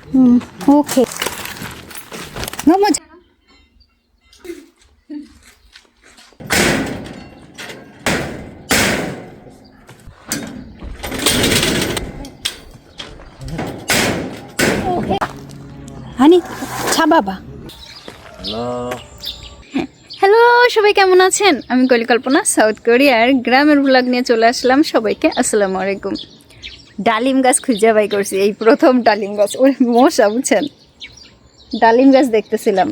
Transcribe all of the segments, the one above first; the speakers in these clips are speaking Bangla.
오케이. 너무 잘. 오케이. 아니, 잡아봐. হ্যালো সবাই কেমন আছেন? আমি কল্পনা সাউথ কোরিয়ার গ্রামের ব্লগ নিয়ে চলে আসলাম। সবাইকে আসসালামু আলাইকুম। ডালিম গাছ খুঁজে বাই করছি, এই প্রথম ডালিম গাছ। ওরে মশা, বুঝছেন, ডালিম গাছ দেখতেছিলাম।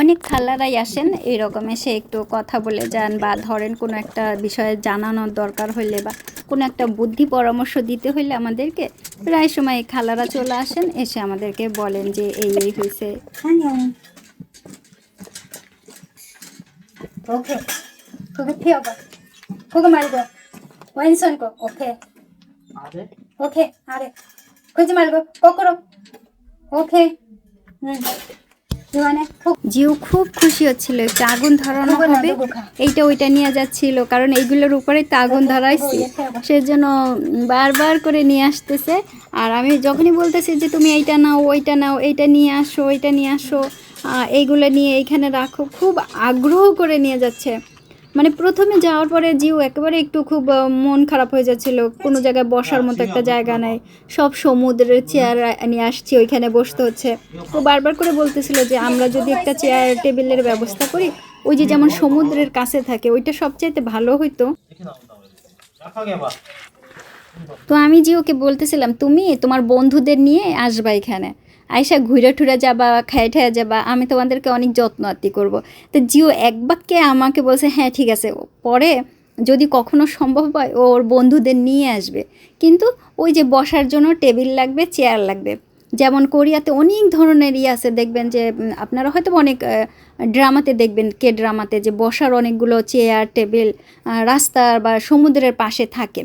অনেক খালারাই আসেন এরকম, এসে একটু কথা বলে যান, বা ধরেন কোনো একটা বিষয়ে জানানোর দরকার হইলে বা কোনো একটা বুদ্ধি পরামর্শ দিতে হইলে আমাদেরকে প্রায় সময় খালারা চলে আসেন, এসে আমাদেরকে বলেন যে এই এই হয়েছে। 오케이. 그거 피워봐. 그거 말고 왼손 거. 오케이. 아래? 오케이. 아래. 그러지 말고 거꾸로. 오케이. 응. জিও খুব খুশি হচ্ছিল, একটু আগুন ধরানো হবে এইটা ওইটা নিয়ে যাচ্ছিল, কারণ এইগুলোর উপরে তো আগুন ধরাইছি, সেজন্য বারবার করে নিয়ে আসতেছে। আর আমি যখনই বলতেছি যে তুমি এইটা নাও, ওইটা নাও, এইটা নিয়ে আসো, ওইটা নিয়ে আসো, এইগুলো নিয়ে এইখানে রাখো, খুব আগ্রহ করে নিয়ে যাচ্ছে। মানে প্রথমে যাওয়ার পরে জিও একেবারে একটু খুব মন খারাপ হয়ে যাচ্ছিল, কোনো জায়গায় বসার মতো একটা জায়গা নাই, সব সমুদ্রের চেয়ার নিয়ে আসছি, ওইখানে বসতে হচ্ছে। ও বারবার করে বলতেছিল যে আমরা যদি একটা চেয়ার টেবিলের ব্যবস্থা করি, ওই যে যেমন সমুদ্রের কাছে থাকে, ওইটা সবচাইতে ভালো হইতো। তো আমি জিওকে বলতেছিলাম তুমি তোমার বন্ধুদের নিয়ে আসবা এখানে, আয়সা ঘুরে টুরে যাবা, খায় ঠায় যাবা, আমি তোমাদেরকে অনেক যত্ন আত্তি করবো। তো জিও এক বাক্যে আমাকে বলছে হ্যাঁ ঠিক আছে, পরে যদি কখনো সম্ভব হয় ওর বন্ধুদের নিয়ে আসবে, কিন্তু ওই যে বসার জন্য টেবিল লাগবে, চেয়ার লাগবে। যেমন কোরিয়াতে অনেক ধরনের আছে, দেখবেন যে আপনারা হয়তো অনেক ড্রামাতে দেখবেন, কে ড্রামাতে যে বসার অনেকগুলো চেয়ার টেবিল রাস্তার বা সমুদ্রের পাশে থাকে,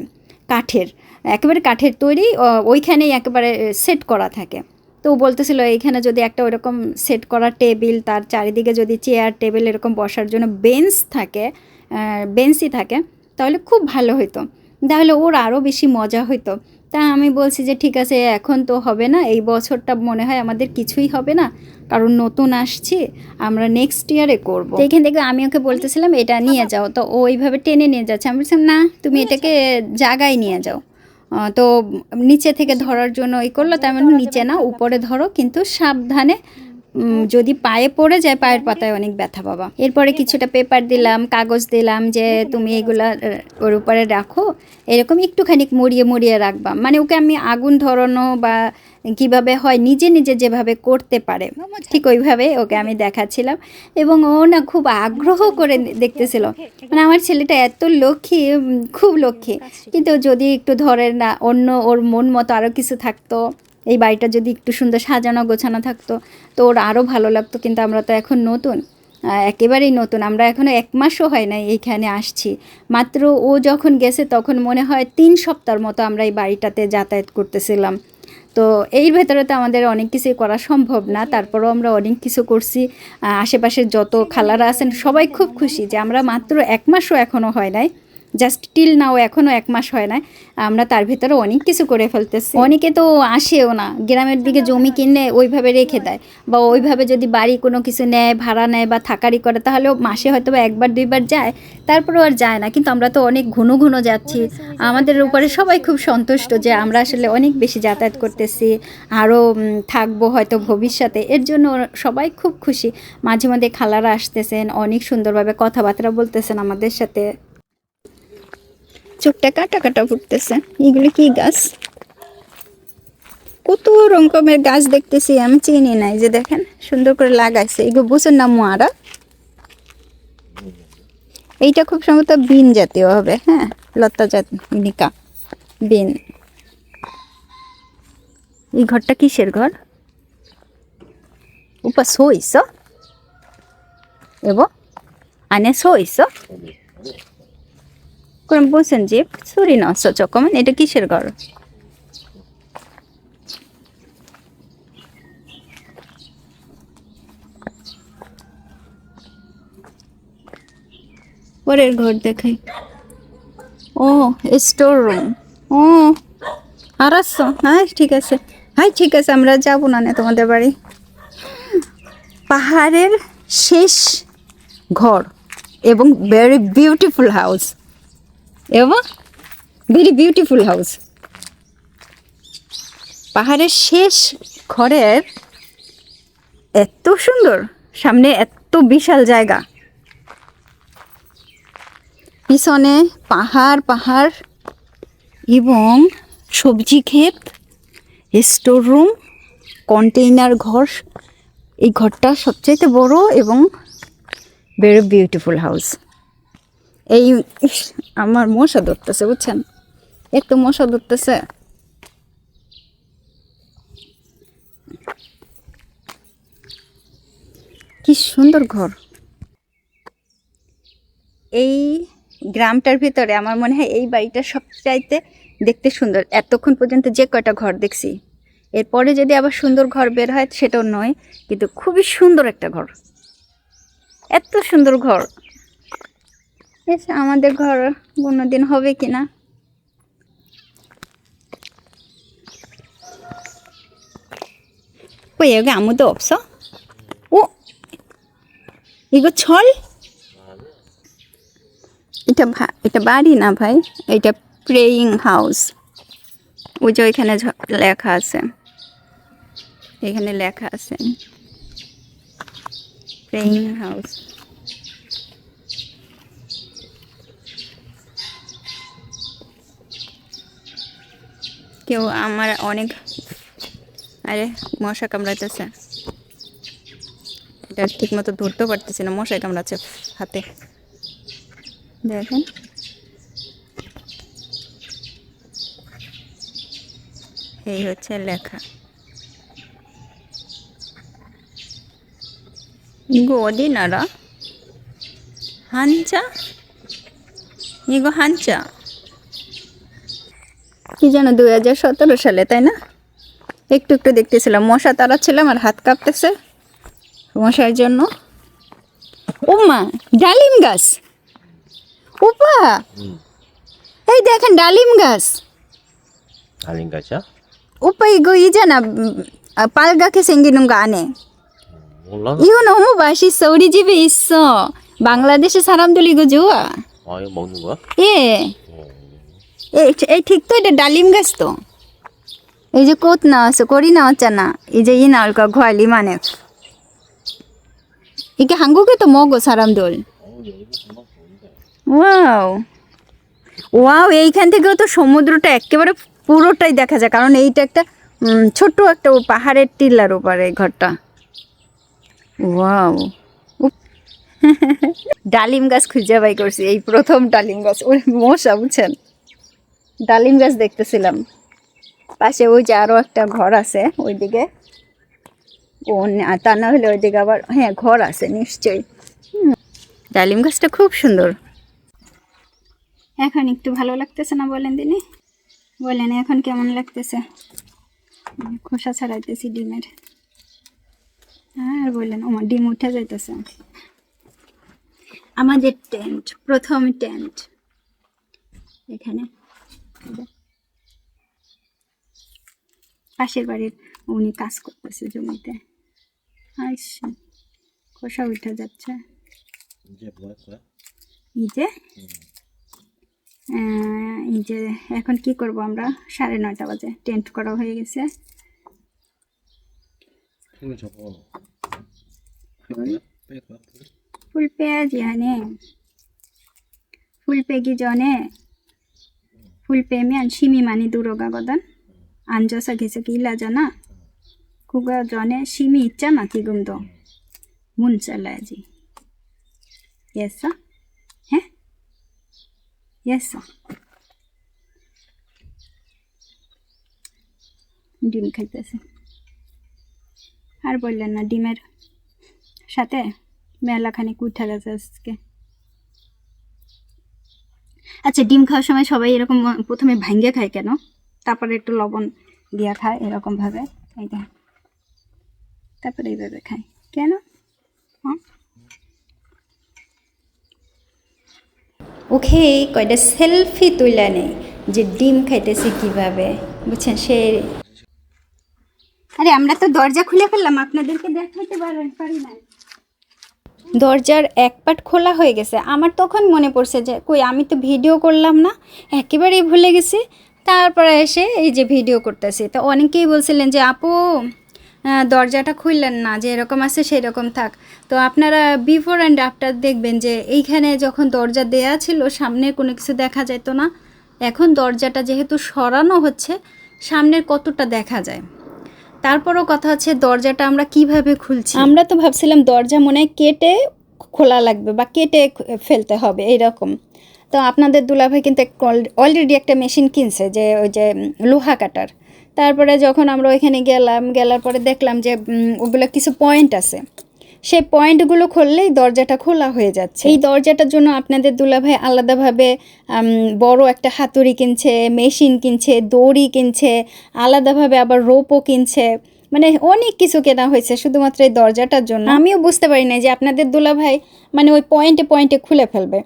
কাঠের, একেবারে কাঠের তৈরি, ওইখানেই একেবারে সেট করা থাকে। তো বলতেছিল এইখানে যদি একটা ওইরকম সেট করা টেবিল, তার চারিদিকে যদি চেয়ার টেবিল এরকম বসার জন্য বেঞ্চ থাকে, বেঞ্চই থাকে, তাহলে খুব ভালো হতো, তাহলে ওর আরও বেশি মজা হতো। তা আমি বলছি যে ঠিক আছে, এখন তো হবে না, এই বছরটা মনে হয় আমাদের কিছুই হবে না, কারণ নতুন আসছি, আমরা নেক্সট ইয়ারে করবো। এখান থেকে আমি ওকে বলতেছিলাম এটা নিয়ে যাও, তো ও ওইভাবে টেনে নিয়ে যাচ্ছে। আমি বলছিলাম না, তুমি এটাকে জায়গায় নিয়ে যাও। তো নিচে থেকে ধরার জন্য এই করলো, তার মানে নিচে না উপরে ধরো, কিন্তু সাবধানে, যদি পায়ে পড়ে যায় পায়ের পাতায় অনেক ব্যথা পাবা। এরপরে কিছুটা পেপার দিলাম, কাগজ দিলাম যে তুমি এগুলা ওর উপরে রাখো, এরকম একটুখানি মুড়িয়ে মুড়িয়ে রাখবা। মানে ওকে আমি আগুন ধরানো বা কিভাবে হয় নিজে নিজে যেভাবে করতে পারে ঠিক ওইভাবে ওকে আমি দেখাচ্ছিলাম, এবং ও না খুব আগ্রহ করে দেখতেছিল। মানে আমার ছেলেটা এত লক্ষ্মী, খুব লক্ষ্মী, কিন্তু যদি একটু ধরে না অন্য ওর মন মতো আরও কিছু থাকতো, এই বাড়িটা যদি একটু সুন্দর সাজানো গোছানো থাকতো, তো ওর আরও ভালো লাগতো। কিন্তু আমরা তো এখন নতুন, একেবারেই নতুন, আমরা এখনও 1 মাসও হয় না এইখানে আসছি মাত্র। ও যখন গেছে তখন মনে হয় 3 সপ্তাহের মতো আমরা এই বাড়িটাতে যাতায়াত করতেছিলাম। তো এর ভেতরে তো আমাদের অনেক কিছুই করা সম্ভব না, তারপরেও আমরা অনেক কিছু করছি। আশেপাশের যত খালারা আছেন সবাই খুব খুশি যে আমরা মাত্র 1 মাসও এখনও হয় নাই, জাস্ট টিল নাও এখনও 1 মাস হয় না, আমরা তার ভিতরে অনেক কিছু করে ফেলতেছি। অনেকে তো আসেও না, গ্রামের দিকে জমি কিনে ওইভাবে রেখে দেয়, বা ওইভাবে যদি বাড়ি কোনো কিছু নেয়, ভাড়া নেয় বা থাকারি করে, তাহলেও মাসে হয়তো বা 1বার 2বার যায়, তারপরেও আর যায় না। কিন্তু আমরা তো অনেক ঘন ঘন যাচ্ছি, আমাদের উপরে সবাই খুব সন্তুষ্ট যে আমরা আসলে অনেক বেশি যাতায়াত করতেছি, আরও থাকবো হয়তো ভবিষ্যতে, এর জন্য সবাই খুব খুশি। মাঝে মাঝে খালারা আসতেছেন, অনেক সুন্দরভাবে কথাবার্তা বলতেছেন আমাদের সাথে। চোখটা কাটা কাটা ফুটতেছে। এগুলো কি গাছ? কত রকমের গাছ দেখতেছি, আমি চিনি নাই, যে দেখেন সুন্দর করে লাগাইছে। এগুলো বুঝেন না মোয়ারা, এইটা খুব সম্ভবত বিন জাতীয় হবে, হ্যাঁ, লতা জাতিকা বিন। এই ঘরটা কিসের ঘর? উপা সইস এব আনে সইস কোন বলছেন যে ছুরি নষ্ট চকমান, এটা কিসের ঘর? পরের ঘর দেখাই। ও স্টোর রুম। ও আর আসছো? হ্যাঁ ঠিক আছে, হ্যাঁ ঠিক আছে, আমরা যাবো না তোমাদের বাড়ি। পাহাড়ের শেষ ঘর এবং ভেরি বিউটিফুল হাউস, এবং ভেরি বিউটিফুল হাউস। পাহাড়ের শেষ ঘরের এত সুন্দর, সামনে এত বিশাল জায়গা, পিছনে পাহাড় পাহাড় এবং সবজি ক্ষেত, স্টোর রুম, কন্টেইনার ঘর। এই ঘরটা সবচাইতে বড় এবং ভেরি বিউটিফুল হাউস। এই আমার মশা ধরতেছে, বুঝছেন, এত মশা ধরতেছে। কি সুন্দর ঘর। এই গ্রামটার ভিতরে আমার মনে হয় এই বাড়িটা সবচাইতে দেখতে সুন্দর। এতক্ষণ পর্যন্ত যে কয়টা ঘর দেখছি, এরপরে যদি আবার সুন্দর ঘর বের হয় সেটাও নয়, কিন্তু খুবই সুন্দর একটা ঘর, এত সুন্দর ঘর। আমাদের ঘর কোনোদিন হবে কিনা। কই 여기 아무도 없어? 오, 이거 철? এটা বাড়ি না ভাই, এটা প্রেয়িং হাউস। ওই যে ওইখানে লেখা আছে, এখানে লেখা আছে প্রেয়িং হাউস। কেউ আমার অনেক, আরে মশা কামড়াইতেছে, এটা ঠিক মতো ধরতেও পারতেছি না, মশাই কামড়াচ্ছে হাতে। দেখেন এই হচ্ছে লেখা। 이거 어디 나라? 한자? 이거 한자? কি যেন 2017 সালে, তাই না? একটু একটু দেখতেছিলাম, মশা তাড়াচ্ছিলাম আর হাত কাঁপতেছে মশার জন্য। ও মা, ডালিম গাছ। ওপা, এই দেখেন ডালিম গাছ। 달린 거죠? 오빠 이거 이잖아, 빨갛게 생기는 거 안에. 몰라. 이거 너무 맛있어. 우리 집에 있어. 방글라데시 사람들 이거 좋아. 아, 이거 먹는 거야? 예. এই ঠিক তো, এটা ডালিম গাছ তো। এই যে কোত নাওয়াছে, করি 나왔잖아. 이제 이 나올 거 과일이 많네. 이게 한국에도 먹어 사람들. ওয়াও ওয়াও, এইখান থেকেও তো সমুদ্রটা একেবারে পুরোটাই দেখা যায়, কারণ এইটা একটা ছোট্ট একটা পাহাড়ের টিলার উপরে এই ঘরটা। ওয়াও, ডালিম গাছ খুঁজে বাই করছি, এই প্রথম ডালিম গাছ। ওই মশা, বুঝছেন, ডালিম গাছ দেখতেছিলাম। পাশে ওই যে আরো একটা ঘর আছে ওইদিকে, ও তা না হলে ওইদিকে আবার, হ্যাঁ ঘর আছে নিশ্চয়ই। ডালিম গাছটা খুব সুন্দর। এখন একটু ভালো লাগতেছে না বলেন দিনি, বলেন এখন কেমন লাগতেছে? খোসা ছাড়াইতেছি ডিমের, আর বললেন আমার ডিম উঠে যাইতেছে। আমাদের টেন্ট, প্রথম টেন্ট এখানে। পাশের বাড়ির উনি কাজ করতেছে জমিতে। আচ্ছা, খোসা উঠে যাচ্ছে। 이제 뭐 할 거야? এই যে এখন কি করব আমরা, 9:30 বাজে, টেন্ট করা হয়ে গেছে। 풀 저거 뺄 거야? ফুল 빼야지 하네. ফুল 빼기 전에, ফুল 빼면 심이 많이 들어가거든. 앉아서 계속 일하잖아. 그거 전에 심이 있잖아 지금도. 문 잘라야지. 됐어? 해? 됐어. ডিম খাইতেছে, আর বললেন না, ডিমের সাথে মেলাখানিক উঠে গেছে আজকে। আচ্ছা, ডিম খাওয়ার সময় সবাই এরকম প্রথমে ভাঙ্গে খায় কেন, তারপরে একটু লবণ দিয়া খায় এরকম ভাবে, এইটা তারপরে এইভাবে খায় কেন? হ্যাঁ, ওকে কয়টা সেলফি তুলে নেই যে ডিম খাইতেছি কিভাবে, বুঝছেন সে। আরে আমরা তো দরজা খুলে ফেললাম, আপনাদেরকে দেখাইতে পারি না। দরজার এক পাট খোলা হয়ে গেছে, আমার তখন মনে পড়ছে যে কই আমি তো ভিডিও করলাম না, একেবারেই ভুলে গেছি। তারপরে এসে এই যে ভিডিও করতেছি, তো অনেকেই বলছিলেন যে আপু দরজাটা খুললেন না, যে এরকম আছে সেরকম থাক। তো আপনারা বিফোর অ্যান্ড আফটার দেখবেন যে এইখানে যখন দরজা দেয়া ছিল সামনে কোনো কিছু দেখা যেত না, এখন দরজাটা যেহেতু সরানো হচ্ছে সামনের কতটা দেখা যায়। তারপরও কথা হচ্ছে দরজাটা আমরা কিভাবে খুলছি। আমরা তো ভাবছিলাম দরজা মনে হয় কেটে খোলা লাগবে বা কেটে ফেলতে হবে এইরকম। তো আপনাদের দুলাভাই কিন্তু অলরেডি একটা মেশিন কিনছে, যে ওই যে লোহা কাটার। তারপরে যখন আমরা ওইখানে গেলার পরে দেখলাম যে ওগুলো কিছু পয়েন্ট আছে, সেই পয়েন্টগুলো খুললেই দরজাটা খোলা হয়ে যাচ্ছে। এই দরজাটার জন্য আপনাদের দুলাভাই আলাদাভাবে বড় একটা হাতুড়ি কিনছে, মেশিন কিনছে, দড়ি কিনছে, আলাদাভাবে আবার রোপও কিনছে, মানে অনেক কিছু কেনা হয়েছে শুধুমাত্র এই দরজাটার জন্য। আমিও বুঝতে পারি না যে আপনাদের দুলাভাই মানে ওই পয়েন্টে পয়েন্টে খুলে ফেলবে,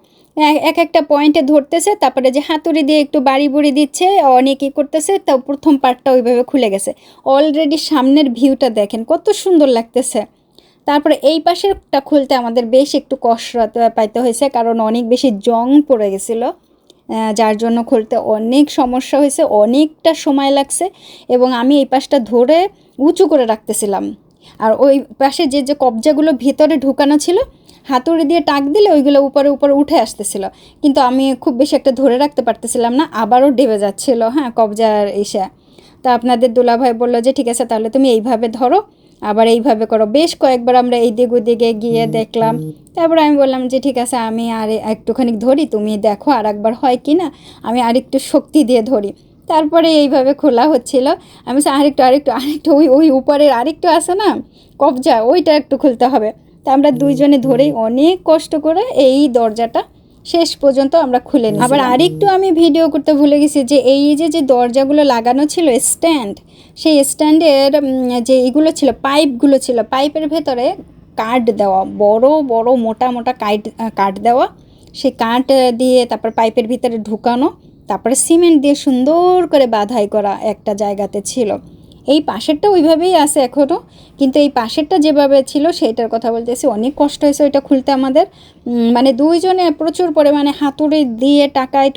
এক একটা পয়েন্টে ধরতেছে, তারপরে যে হাতুড়ি দিয়ে একটু বাড়ি বুড়ি দিচ্ছে, অনেকই করতেছে। তো প্রথম পার্টটা ওইভাবে খুলে গেছে। অলরেডি সামনের ভিউটা দেখেন কত সুন্দর লাগতেছে। তারপরে এই পাশেরটা খুলতে আমাদের বেশ একটু কষ্ট পাইতে হয়েছে, কারণ অনেক বেশি জং পড়ে গেছিলো, যার জন্য খুলতে অনেক সমস্যা হয়েছে, অনেকটা সময় লাগছে। এবং আমি এই পাশটা ধরে উঁচু করে রাখতেছিলাম, আর ওই পাশে যে যে কবজাগুলো ভিতরে ঢুকানো ছিল হাতুড়ি দিয়ে টাক দিলে ওইগুলো উপরে উপরে উঠে আসতেছিল, কিন্তু আমি খুব বেশি একটা ধরে রাখতে পারতেছিলাম না, আবারও ডেবে যাচ্ছিলো হ্যাঁ কবজার এসে। তা আপনাদের দুলাভাই বললো যে ঠিক আছে তাহলে তুমি এইভাবে ধরো, আবার এইভাবে করো। বেশ কয়েকবার আমরা এই দিক ওদিকে গিয়ে দেখলাম। তারপর আমি বললাম যে ঠিক আছে আমি আর একটুখানি ধরি, তুমি দেখো আর একবার হয় কি না, আমি আরেকটু শক্তি দিয়ে ধরি। তারপরে এইভাবে খোলা হচ্ছিল। আমি আরেকটু ওই উপরের আরেকটু আছে না কবজা, ওইটা একটু খুলতে হবে। তা আমরা দুইজনে ধরেই অনেক কষ্ট করে এই দরজাটা শেষ পর্যন্ত আমরা খুলে নিই। আবার আরেকটু আমি ভিডিও করতে ভুলে গেছি যে এই যে দরজাগুলো লাগানো ছিল স্ট্যান্ড, সেই স্ট্যান্ডের যে এগুলো ছিল পাইপগুলো ছিল, পাইপের ভেতরে কাঠ দেওয়া, বড় বড় মোটা মোটা কাঠ দেওয়া, সেই কাঠ দিয়ে তারপর পাইপের ভিতরে ঢুকানো, তারপরে সিমেন্ট দিয়ে সুন্দর করে বাঁধাই করা একটা জায়গাতে ছিল। এই পাশেরটা ওইভাবেই আছে এখনও, কিন্তু এই পাশেরটা যেভাবে ছিল সেইটার কথা বলতেছি, অনেক কষ্ট হয়েছে ওইটা খুলতে আমাদের। মানে দুইজনে প্রচুর পরিমাণে হাতুড়ি দিয়ে টাকায়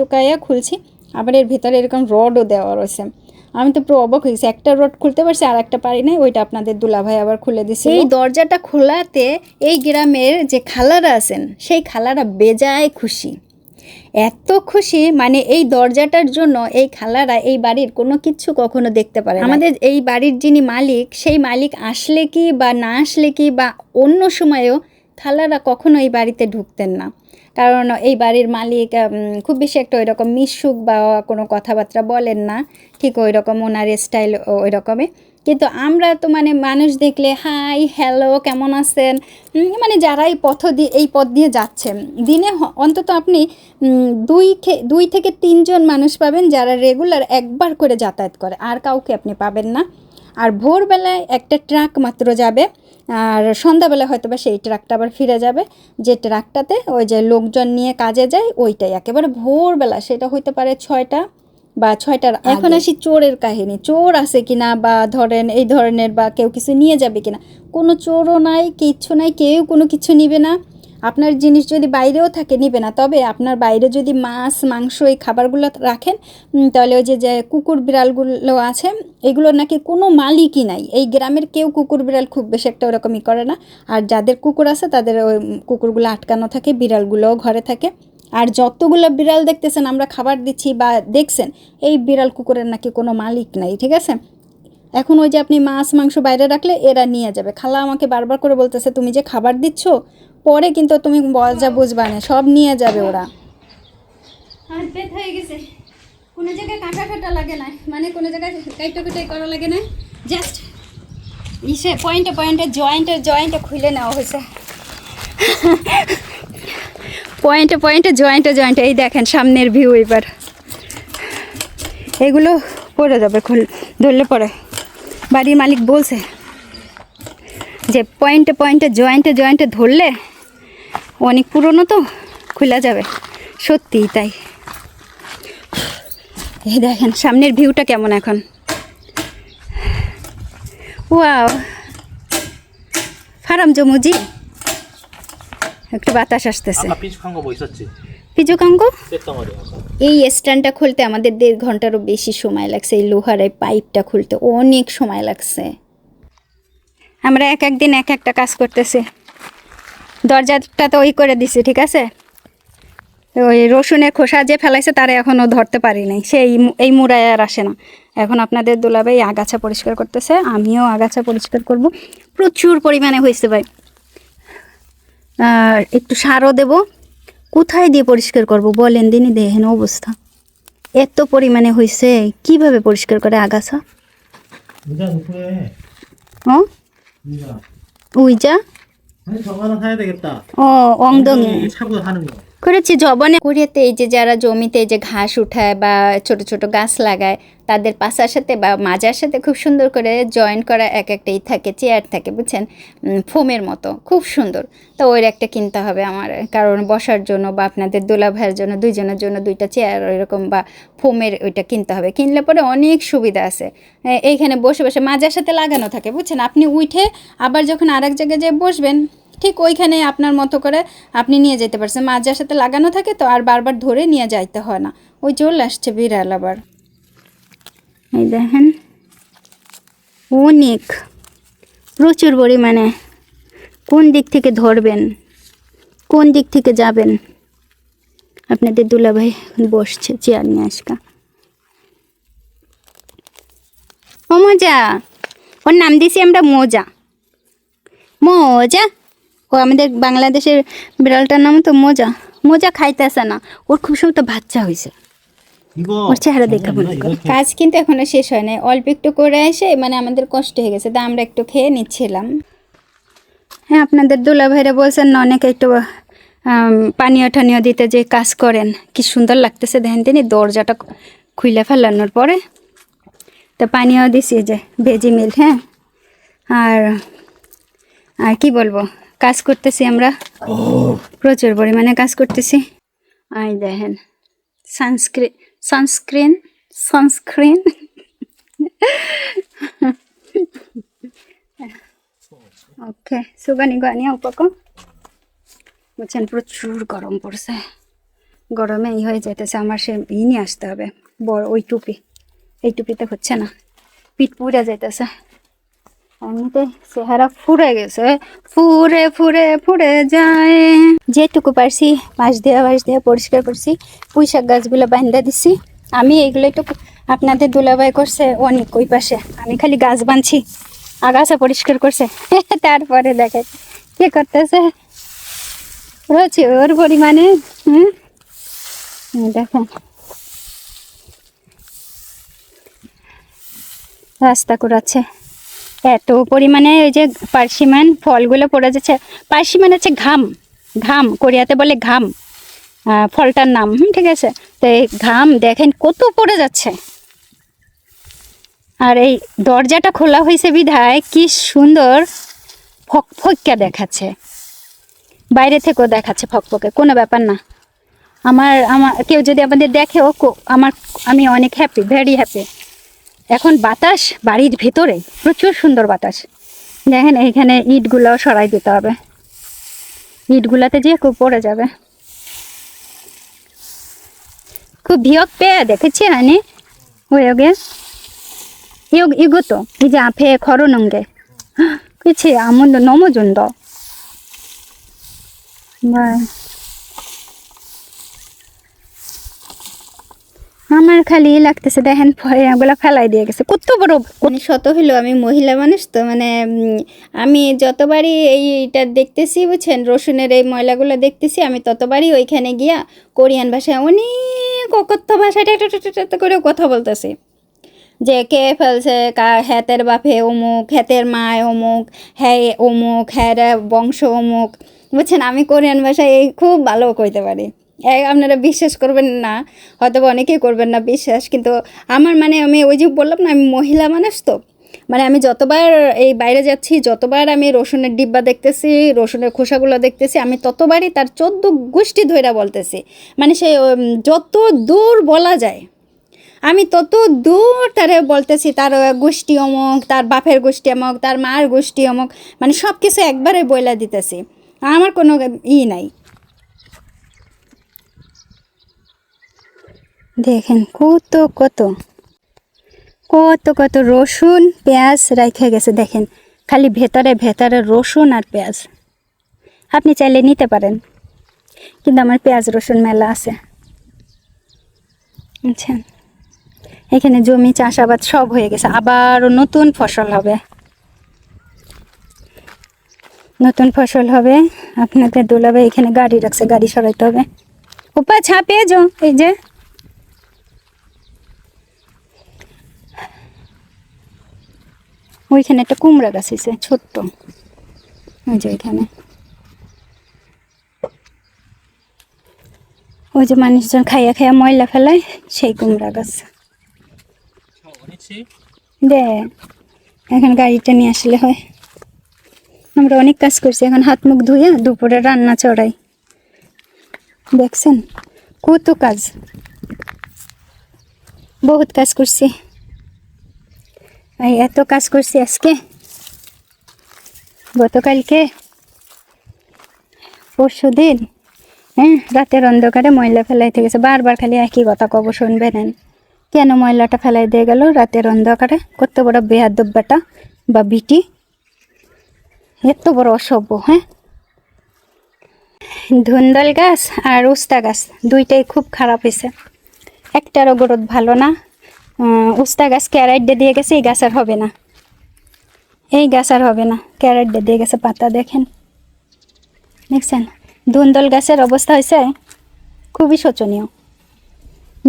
খুলছি। আবার এর ভিতরে এরকম রডও দেওয়া রয়েছে। আমি তো পুরো অবাক হয়েছি, একটা রড খুলতে পারছি আর একটা পারি নাই, ওইটা আপনাদের দুলাভাই আবার খুলে দিছে। এই দরজাটা খোলাতে এই গ্রামের যে খালারা আছেন সেই খালারা বেজায় খুশি, এত খুশি মানে এই দরজাটার জন্য এই খালারা এই বাড়ির কোনো কিছু কখনো দেখতে পারে না। আমাদের এই বাড়ির যিনি মালিক, সেই মালিক আসলে কি বা না আসলে কি বা অন্য সময়েও খালারা কখনো এই বাড়িতে ঢুকতেন না, কারণ এই বাড়ির মালিক খুব বেশি একটা ওই রকম মিশুক বা কোনো কথাবার্তা বলেন না, ঠিক ওই রকম ওনার স্টাইল ওই রকমই। কিন্তু আমরা তো মানে মানুষ দেখলে হাই হ্যালো কেমন আছেন, মানে যারা এই পথ দিয়ে যাচ্ছেন দিনে অন্তত আপনি 2 থেকে 3 জন মানুষ পাবেন যারা রেগুলার একবার করে যাতায়াত করে, আর কাউকে আপনি পাবেন না। আর ভোরবেলায় একটা ট্রাক মাত্র যাবে, আর সন্ধ্যাবেলা হয়তো বা সেই ট্রাকটা আবার ফিরে যাবে, যে ট্রাকটাতে ওই যে লোকজন নিয়ে কাজে যায় ওইটাই একেবারে ভোরবেলা, সেটা হইতে পারে 6টা বা 6টার। এখন আসি চোরের কাহিনী, চোর আছে কিনা বা ধরেন এই ধরনের বা কেউ কিছু নিয়ে যাবে কিনা, কোনো চোরও নাই, কিচ্ছু নাই, কেউ কোনো কিছু নিবে না। আপনার জিনিস যদি বাইরেও থাকে নিবে না, তবে আপনার বাইরে যদি মাছ মাংস এই খাবারগুলো রাখেন তাহলে ওই যে কুকুর বিড়ালগুলো আছে এগুলোর নাকি কোনো মালিকই নাই। এই গ্রামের কেউ কুকুর বিড়াল খুব বেশি একটা ওরকমই করে না, আর যাদের কুকুর আছে তাদের ওই কুকুরগুলো আটকানো থাকে, বিড়ালগুলোও ঘরে থাকে। আর যতগুলো বিড়াল দেখতেছেন আমরা খাবার দিচ্ছি বা দেখছেন, এই বিড়াল কুকুরের নাকি কোনো মালিক নাই, ঠিক আছে। এখন ওই যে আপনি মাছ মাংস বাইরে রাখলে এরা নিয়ে যাবে। খালা আমাকে বারবার করে বলতেছে তুমি যে খাবার দিচ্ছ পরে কিন্তু তুমি মজা বুঝবা না, সব নিয়ে যাবে ওরা। হাত ব্যথা হয়ে গেছে, কোনো জায়গায় কাটা লাগে না, মানে কোনো জায়গায় কাইটাকুটাই করা লাগে না, জাস্ট পয়েন্টে জয়েন্টে খুলে নেওয়া হয়েছে। পয়েন্টে জয়েন্টে এই দেখেন সামনের ভিউ। এবার এগুলো পড়ে যাবে, ধরলে পরে বাড়ির মালিক বলছে যে পয়েন্টে জয়েন্টে ধরলে অনেক পুরনো তো খুলে যাবে, সত্যিই তাই। এই দেখেন সামনের ভিউটা কেমন এখন। ওয়াও, ফারাম জমুজি, একটু বাতাস আসতেছে। 아까 삐죽한 거 뭐 있었지? পিজুকাঙ্গ, 뺐단 말이야 아까. এই স্ট্যান্ডটা খুলতে আমাদের 1.5 ঘন্টারও বেশি সময় লাগছে। এই লোহার এই পাইপটা খুলতে অনেক সময় লাগছে। আমরা এক একদিন এক একটা কাজ করতেছি। দরজাটা তো ওই করে দিছি, ঠিক আছে। ওই রসুনের খোসা যে ফেলাইছে তারা এখনও ধরতে পারি নাই, সে এই মুড়ায় আর আসে না। এখন আপনাদের দুলাভাই আগাছা পরিষ্কার করতেছে, আমিও আগাছা পরিষ্কার করব। প্রচুর পরিমাণে হয়েছে ভাই, আর একটু সারও দেব। কোথায় দিয়ে পরিষ্কার করব বলেন দিনই, দেখেন অবস্থা এত পরিমাণে হয়েছে, কিভাবে পরিষ্কার করে আগাছা? 의자 놓고 해. 어? 의자. উইজা? 아니 저거 하나 사야 되겠다. ও 엉덩이 차고 하는 거. করেছি জবনে। কোরিয়াতে এই যে যারা জমিতে এই যে ঘাস উঠায় বা ছোট ছোট গাছ লাগায়, তাদের পাশার সাথে বা মাজার সাথে খুব সুন্দর করে জয়েন করা এক একটাই থাকে, চেয়ার থাকে, বুঝছেন, ফোমের মতো, খুব সুন্দর। তো ওই একটা কিনতে হবে আমার, কারণ বসার জন্য বা আপনাদের দোলা ভাইয়ের জন্য, দুইজনের জন্য দুইটা চেয়ার এরকম বা ফোমের ওইটা কিনতে হবে। কিনলে পরে অনেক সুবিধা আছে। এইখানে বসে বসে মাজার সাথে লাগানো থাকে, বুঝছেন, আপনি উঠে আবার যখন আরেক জায়গায় যেয়ে বসবেন ঠিক ওইখানে আপনার মতো করে আপনি নিয়ে যেতে পারছেন। মাজার সাথে লাগানো থাকে তো, আর বারবার ধরে নিয়ে যাইতে হয় না। ওই চলে আসছে বিড়াল আবার, এই দেখেন অনেক, প্রচুর পরিমাণে। কোন দিক থেকে ধরবেন, কোন দিক থেকে যাবেন? আপনাদের দুলাভাই বসছে চেয়ার নিয়ে আসকা। ও মজা, ওর নাম দিছি আমরা মজা। মজা, ও আমাদের বাংলাদেশের বিড়ালটার নাম তো মজা। মজা খাইতেছে না, ওর খুব সুন্দর বাচ্চা হয়েছে। 이거. ওর চেহারা দেখে মনে করো। কাজ কিন্তু এখনো শেষ হয় নাই, অল্প একটু করে এসে মানে আমাদের কষ্ট হয়ে গেছে, তা আমরা একটু খেয়ে নিচ্ছিলাম। হ্যাঁ, আপনাদের দুলাভাইরা বলছেন না অনেকে একটু পানীয় টানীয় দিতে যে কাজ করেন, কি সুন্দর লাগতেছে দেখেন তিনি দরজাটা খুলে ফেলানোর পরে। তো পানীয় দিছি যে ভেজি মিল, হ্যাঁ। আর আর কি বলবো, কাজ করতেছি আমরা, প্রচুর পরিমাণে কাজ করতেছি। আই দেখেন সানস্ক্রিন সানস্ক্রিন সানস্ক্রিন ওকে সুগানি গানি উপকম, বুঝছেন, প্রচুর গরম পড়ছে। গরমে এই হয়ে যেতেছে আমার, সে নিয়ে আসতে হবে বড় ওই টুপি। এই টুপিতে হচ্ছে না, পিঠ পুড়ে যেতেছে। এমনিতে চেহারা ফুরে গেছে, ফুরে ফুরে ফুরে যায়। যেটুকু পারছি বাঁশ দিয়ে পরিষ্কার করছি। পুঁই শাক গাছগুলো বান্ধা দিছি আমি। এইগুলো একটু আপনাদের দুলাভাই করছে অনেক ওই পাশে, আমি খালি গাছ বাঁধছি, আগাছা পরিষ্কার করছে। তারপরে দেখে কি করতেছে প্রচুর পরিমাণে। দেখেন রাস্তা করাচ্ছে, এত পরিমাণে ওই যে পার্সিমান ফলগুলো পড়ে যাচ্ছে। পার্সিমান হচ্ছে ঘাম, ঘাম কোরিয়াতে বলে ঘাম, ফলটার নাম, ঠিক আছে। তো এই ঘাম দেখেন কত পড়ে যাচ্ছে। আর এই দরজাটা খোলা হয়েছে বিধায় কি সুন্দর ফকফকা দেখাচ্ছে, বাইরে থেকেও দেখাচ্ছে ফকফকে, কোনো ব্যাপার না। আমার কেউ যদি আমাদের দেখেও আমি অনেক হ্যাপি, ভেরি হ্যাপি। এখন বাতাস বাড়ির ভেতরে প্রচুর সুন্দর বাতাস। দেখেন এইখানে ইটগুলো সরাই দিতে হবে, ইটগুলাতে যে খুব পড়ে যাবে। খুব ভিয়ক পেয়ে দেখেছি হানি ওগে 이것도 이제 앞에 걸어놓은 게 그치 아무도 너무 준다. আমার খালি লাগতেছে দেখেন এগুলো ফেলাই দিয়ে গেছে কত বড়। মানে শত হইলো আমি মহিলা মানুষ তো, মানে আমি যতবারই এইটা দেখতেছি, বুঝছেন, রসুনের এই ময়লাগুলো দেখতেছি, আমি ততবারই ওইখানে গিয়া কোরিয়ান ভাষায় অনেক অকথ্য ভাষায় একটা করে কথা বলতেছি, যে কে ফেলছে, হ্যাতের বাপে অমুক, হ্যাতের মায় অমুক, হ্যাঁ অমুক, হ্যাঁ বংশ অমুক, বুঝছেন। আমি কোরিয়ান ভাষায় খুব ভালো কইতে পারি। আপনারা বিশ্বাস করবেন না, হয়তো অনেকেই করবেন না বিশ্বাস, কিন্তু আমার মানে আমি ওই যে বললাম না আমি মহিলা মানুষ তো, মানে আমি যতবার এই বাইরে যাচ্ছি, যতবার আমি রসুনের ডিব্বা দেখতেছি, রসুনের খোসাগুলো দেখতেছি, আমি ততবারই তার 14 গোষ্ঠী ধইরা বলতেছি। মানে সে যত দূর বলা যায় আমি তত দূর তারে বলতেছি, তার গোষ্ঠী অমুক, তার বাপের গোষ্ঠী অমুক, তার মার গোষ্ঠী অমুক, মানে সব কিছু একবারে বইলা দিতেছি। আমার কোনো নাই। দেখেন কত কত কত কত রসুন পেঁয়াজ রাইখে গেছে। দেখেন খালি ভেতরে ভেতরে রসুন আর পেঁয়াজ। আপনি চাইলে নিতে পারেন, কিন্তু আমার পেঁয়াজ রসুন মেলা আছে। আচ্ছা, এখানে জমি চাষাবাদ সব হয়ে গেছে, আবারও নতুন ফসল হবে, নতুন ফসল হবে। আপনাদের দুলাভাই এখানে গাড়ি রাখছে, গাড়ি সরাইতে হবে। উপা ছাপিয়ে যাও, এই যে ওইখানে একটা কুমড়া গাছ আছে ছোট্ট, ওই যে ওইখানে, ওই যে মানুষজন খাইয়া খাইয়া ময়লা ফেলায়, সেই কুমড়া গাছ। দে এখন গাড়িটা নিয়ে আসলে হয়। আমরা অনেক কাজ করছি, এখন হাত মুখ ধুয়ে দুপুরে রান্না চড়াই। দেখছেন কত কাজ, বহুত কাজ করছি। এই এত কাজ করছি আজকে, গতকালকে, পরশুদিন, হ্যাঁ, রাতের অন্ধকারে ময়লা ফেলাইতে গেছে। বারবার খালি একই কথা কব, শুনবেন কেন ময়লাটা ফেলাই দিয়ে গেল রাতের অন্ধকারে? কত বড় বেয়াদব বেটা বা বিটি, এত বড় অসভ্য। হ্যাঁ, ধুন্দল গাছ আর উস্তা গাছ দুইটাই খুব খারাপ হয়েছে, একটারও গ্রোথ ভালো না। উস্তা গাছ ক্যারেট দিয়ে গেছে, এই গাছ আর হবে না, এই গাছ আর হবে না, ক্যারেট দিয়ে গেছে পাতা। দেখেন, দেখছেন ধুন্দল গাছের অবস্থা হয়েছে খুবই শোচনীয়।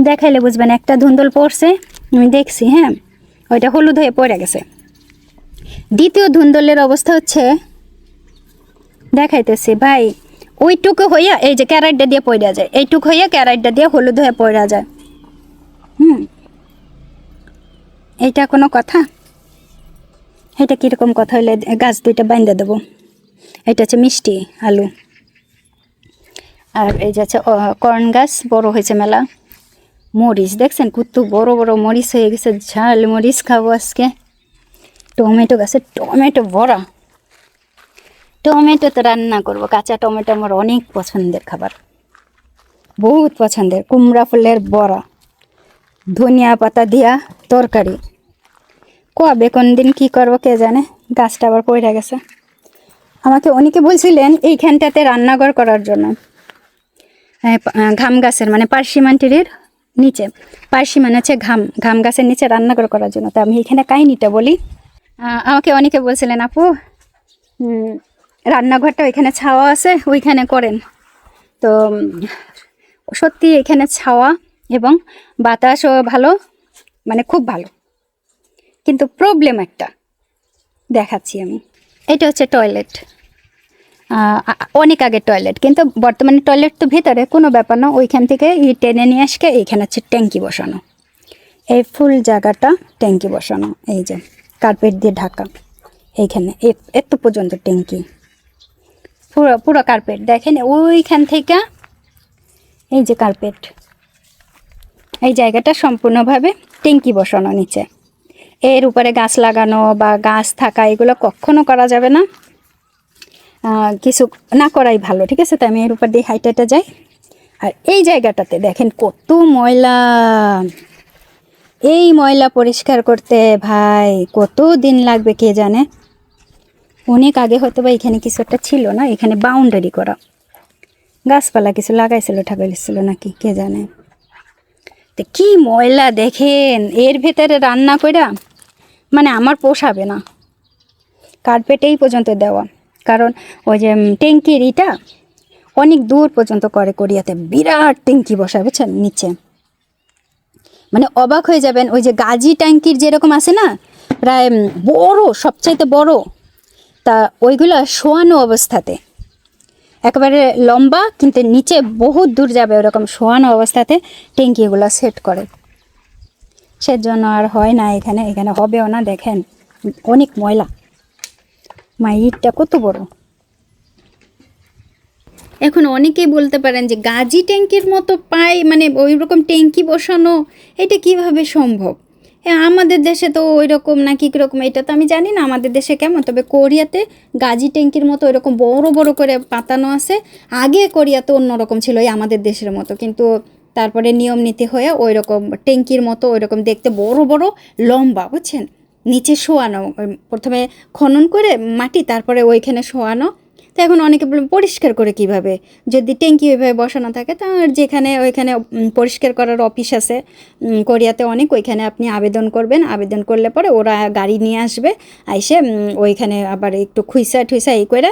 দেখাইলে বুঝবেন, একটা ধুন্দল পড়ছে, আমি দেখছি, হ্যাঁ, ওইটা হলুদ হয়ে পড়ে গেছে। দ্বিতীয় ধুন্দলের অবস্থা হচ্ছে, দেখাইতেছি ভাই, ওইটুকু হইয়া এই যে ক্যারেটটা দিয়ে পড়া যায়, এইটুকু হইয়া ক্যারেটটা দিয়ে হলুদ হয়ে পড়া যায়। এইটা কোনো কথা? এটা কীরকম কথা হইলে গাছ দুইটা বাইন্দা দেবো? এটা হচ্ছে মিষ্টি আলু, আর এই যে হচ্ছে কর্ন গাছ, বড় হয়েছে মেলা। মরিচ দেখছেন কত বড় বড় মরিচ হয়ে গেছে, ঝাল মরিচ খাবো আজকে। টমেটো গাছে টমেটো ভরা, টমেটো তো রান্না করবো, কাঁচা টমেটো আমার অনেক পছন্দের খাবার, বহুত পছন্দের। কুমড়া ফুলের বড়া, ধনিয়া পাতা দিয়া তরকারি, কবে কোন দিন কী করবো কে জানে। গাছটা আবার পড়ে গেছে। আমাকে অনেকে বলছিলেন এইখানটাতে রান্নাঘর করার জন্য, ঘাম গাছের মানে পার্সিমান্টির নিচে, পার্সিমান হচ্ছে ঘাম গাছের নিচে রান্নাঘর করার জন্য। তো আমি এখানে কাহিনিটা বলি। আমাকে অনেকে বলছিলেন, আপু রান্নাঘরটা ওইখানে ছাওয়া আছে, ওইখানে করেন। তো সত্যি এখানে ছাওয়া এবং বাতাসও ভালো, মানে খুব ভালো, কিন্তু প্রবলেম একটা দেখাচ্ছি আমি। এটা হচ্ছে টয়লেট, অনেক আগের টয়লেট, কিন্তু বর্তমানে টয়লেট তো ভেতরে, কোনো ব্যাপার না। ওইখান থেকে টেনে নিয়ে আসকে এইখানে হচ্ছে ট্যাঙ্কি বসানো, এই ফুল জায়গাটা ট্যাঙ্কি বসানো, এই যে কার্পেট দিয়ে ঢাকা, এইখানে এত পর্যন্ত ট্যাঙ্কি, পুরো পুরো কার্পেট। দেখেন ওইখান থেকে এই যে কার্পেট, এই জায়গাটা সম্পূর্ণভাবে ট্যাঙ্কি বসানো নিচে। এর উপরে গাছ লাগানো বা গাছ থাকা এগুলো কখনো করা যাবে না, কিছু না করাই ভালো, ঠিক আছে? তো আমি এর উপর দিয়ে হাইটাটা যাই। আর এই জায়গাটাতে দেখেন কত ময়লা, এই ময়লা পরিষ্কার করতে ভাই কত দিন লাগবে কে জানে। অনেক আগে হয়তো বা এখানে কিছু একটা ছিল না, এখানে বাউন্ডারি করা, গাছপালা কিছু লাগাইছিল ঠাকাইছিল নাকি কে জানে। তো কি ময়লা দেখেন, এর ভেতরে রান্না কইরা মানে আমার পোষাবে না। কার্পেট এই পর্যন্ত দেওয়া, কারণ ওই যে ট্যাঙ্কির ইটা অনেক দূর পর্যন্ত করে করিয়াতে, বিরাট ট্যাঙ্কি বসায় বুঝছেন নিচে, মানে অবাক হয়ে যাবেন। ওই যে গাজি ট্যাঙ্কির যেরকম আছে না, প্রায় বড়, সবচাইতে বড়, তা ওইগুলো শোয়ানো অবস্থাতে, একেবারে লম্বা কিন্তু নিচে বহুত দূর যাবে, ওরকম শোয়ানো অবস্থাতে ট্যাঙ্কিগুলো সেট করে। সেজন্য আর হয় না এখানে, এখানে হবেও না। দেখেন অনেক ময়লা। ইটটা কত বড়। এখন অনেকেই বলতে পারেন যে গাজী ট্যাঙ্কির মতো পায়, মানে ওই রকম ট্যাঙ্কি বসানো, এটা কিভাবে সম্ভব? আমাদের দেশে তো ওই রকম না, কি রকম এটা তো আমি জানি না আমাদের দেশে কেমন, তবে কোরিয়াতে গাজী ট্যাঙ্কির মতো ওইরকম বড় বড় করে পাতানো আছে। আগে কোরিয়াতে অন্যরকম ছিল, এই আমাদের দেশের মতো, কিন্তু তারপরে নিয়ম নীতি হয়ে ওই রকম ট্যাঙ্কির মতো ওই রকম দেখতে বড় বড় লম্বা, বুঝছেন, নিচে শোয়ানো, প্রথমে খনন করে মাটি, তারপরে ওইখানে শোয়ানো। তো এখন অনেকে বলবেন পরিষ্কার করে কিভাবে, যদি ট্যাঙ্কি ওইভাবে বসানো থাকে, তার যেখানে ওইখানে পরিষ্কার করার অফিস আছে কোরিয়াতে অনেক, ওইখানে আপনি আবেদন করবেন, আবেদন করলে পরে ওরা গাড়ি নিয়ে আসবে, আইসে ওইখানে আবার একটু খুইসা ঠুইসা এই করে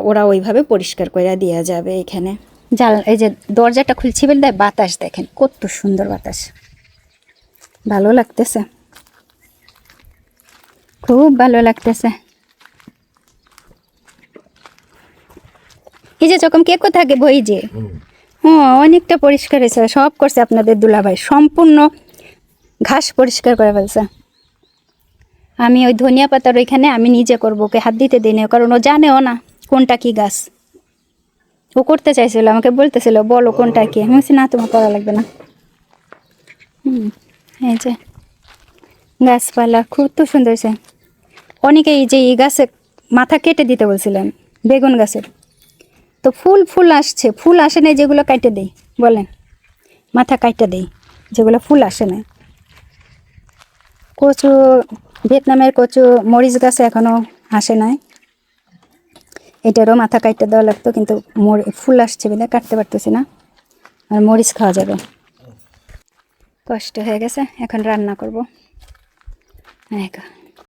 ওরা ওইভাবে পরিষ্কার করে দেওয়া যাবে। এখানে এই যে দরজাটা খুলছি বলে বাতাস দেখেন কত সুন্দর বাতাস, ভালো লাগতেছে, খুব ভালো লাগতেছে। এই যে যখন কে থাকে বই যে অনেকটা পরিষ্কার হয়েছে, সব করছে আপনাদের দুলাভাই, সম্পূর্ণ ঘাস পরিষ্কার করে ফেলছে। আমি ওই ধনিয়া পাতার ওইখানে আমি নিজে করবো, ওকে হাত দিতে দিই না, কারণ ও জানেও না কোনটা কি গাছ। ও করতে চাইছিল, আমাকে বলতেছিল বলো কোনটা কি, আমি বলছি না তোমার করা লাগবে না। এই যে গাছপালা খুব তো সুন্দর হয়েছে। অনেকে এই যে এই গাছে মাথা কেটে দিতে বলছিলেন, বেগুন গাছের, তো ফুল আসছে, ফুল আসে নাই যেগুলো কাটে দেই, বলেন মাথা কাটে দেই যেগুলো ফুল আসে না। কচু, ভিয়েতনামের কচু মরিচ গাছে এখনও আসে নাই, এটারও মাথা কাটতে দেওয়া লাগতো, কিন্তু ফুল আসছে বলে কাটতে পারতেছি না, আর মরিচ খাওয়া যাবে। কষ্ট হয়ে গেছে, এখন রান্না করবো।